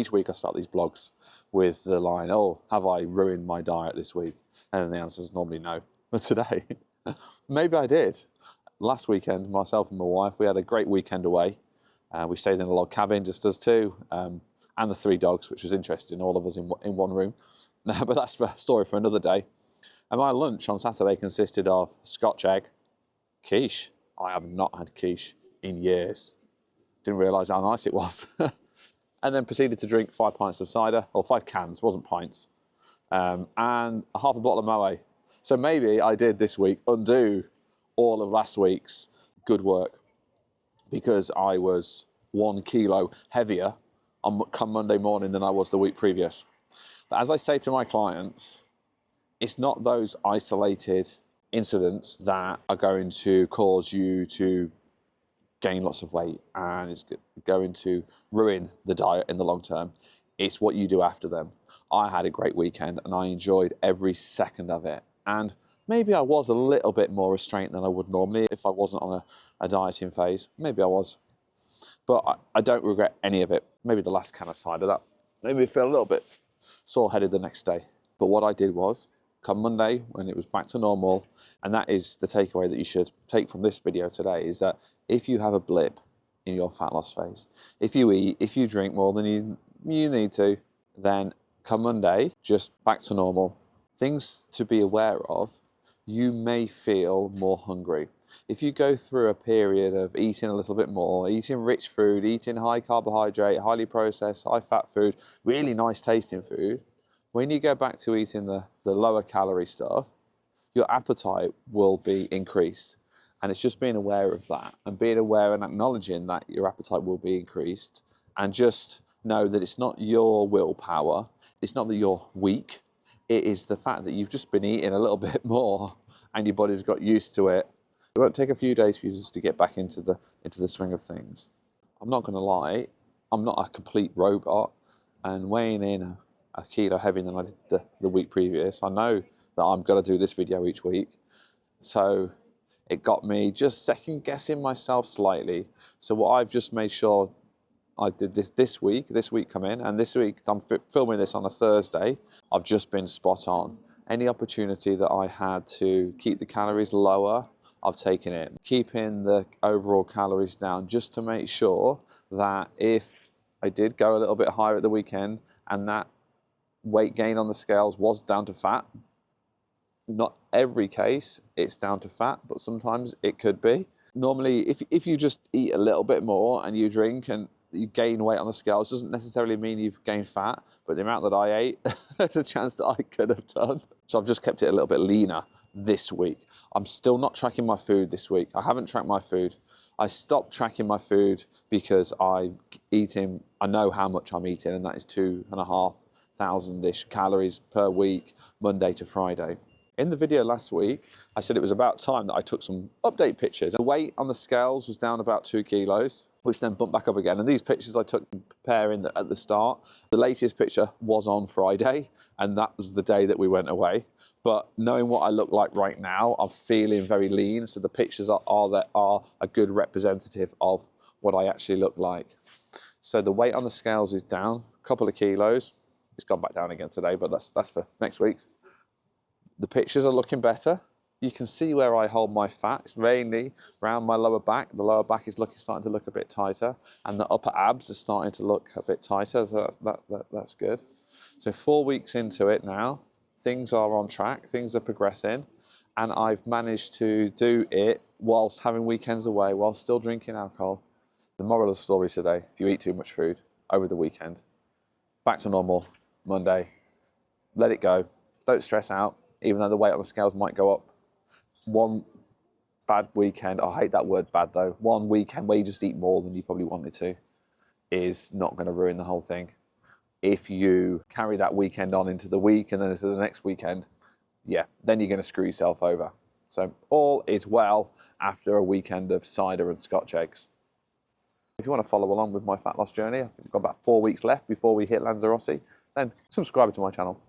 Each week I start these blogs with the line, oh, have I ruined my diet this week? And then the answer is normally no. But today, maybe I did. Last weekend, myself and my wife, we had a great weekend away. We stayed in a log cabin, just us two, and the 3 dogs, which was interesting, all of us in one room. But that's a story for another day. And my lunch on Saturday consisted of scotch egg, quiche. I have not had quiche in years. Didn't realise how nice it was. And then proceeded to drink 5 pints of cider, or 5 cans, wasn't pints, and half a bottle of Moët. So maybe I did this week undo all of last week's good work, because I was 1 kilo heavier come Monday morning than I was the week previous. But as I say to my clients, it's not those isolated incidents that are going to cause you to gain lots of weight and it's going to ruin the diet in the long term. It's what you do after them. I had a great weekend and I enjoyed every second of it. And maybe I was a little bit more restrained than I would normally if I wasn't on a dieting phase. Maybe I was. But I don't regret any of it. Maybe the last can of cider, that made me feel a little bit sore-headed the next day. But what I did was, come Monday, when it was back to normal, and that is the takeaway that you should take from this video today, is that if you have a blip in your fat loss phase, if you eat, if you drink more than you need to, then come Monday, just back to normal. Things to be aware of, you may feel more hungry. If you go through a period of eating a little bit more, eating rich food, eating high carbohydrate, highly processed, high fat food, really nice tasting food, when you go back to eating the lower calorie stuff, your appetite will be increased. And it's just being aware of that and being aware and acknowledging that your appetite will be increased, and just know that it's not your willpower. It's not that you're weak. It is the fact that you've just been eating a little bit more and your body's got used to it. It won't take a few days for you just to get back into the swing of things. I'm not going to lie, I'm not a complete robot, and weighing in a kilo heavier than I did the week previous, I know that I'm going to do this video each week. So it got me just second guessing myself slightly. So what I've just made sure I did this week come in, and this week I'm filming this on a Thursday. I've just been spot on. Any opportunity that I had to keep the calories lower, I've taken it. Keeping the overall calories down just to make sure that if I did go a little bit higher at the weekend and that weight gain on the scales was down to fat, not every case it's down to fat, but sometimes it could be. Normally, if you just eat a little bit more and you drink and you gain weight on the scales, doesn't necessarily mean you've gained fat, but the amount that I ate, there's a chance that I could have done. So I've just kept it a little bit leaner this week. I'm still not tracking my food this week. I haven't tracked my food. I stopped tracking my food because I know how much I'm eating, and that is 2,500-ish calories per week, Monday to Friday. In the video last week, I said it was about time that I took some update pictures. The weight on the scales was down about 2 kilos, which then bumped back up again. And these pictures I took comparing at the start. The latest picture was on Friday, and that was the day that we went away. But knowing what I look like right now, I'm feeling very lean. So the pictures are a good representative of what I actually look like. So the weight on the scales is down a couple of kilos. It's gone back down again today, but that's for next week's. The pictures are looking better. You can see where I hold my fat. It's mainly around my lower back. The lower back is starting to look a bit tighter, and the upper abs are starting to look a bit tighter. So that's good. So 4 weeks into it now, things are on track, things are progressing, and I've managed to do it whilst having weekends away, while still drinking alcohol. The moral of the story today, if you eat too much food over the weekend, back to normal Monday, let it go, don't stress out. Even though the weight on the scales might go up. One bad weekend, I hate that word bad though, one weekend where you just eat more than you probably wanted to is not going to ruin the whole thing. If you carry that weekend on into the week and then into the next weekend, yeah, then you're going to screw yourself over. So all is well after a weekend of cider and scotch eggs. If you want to follow along with my fat loss journey, I've got about 4 weeks left before we hit Lanzarote, then subscribe to my channel.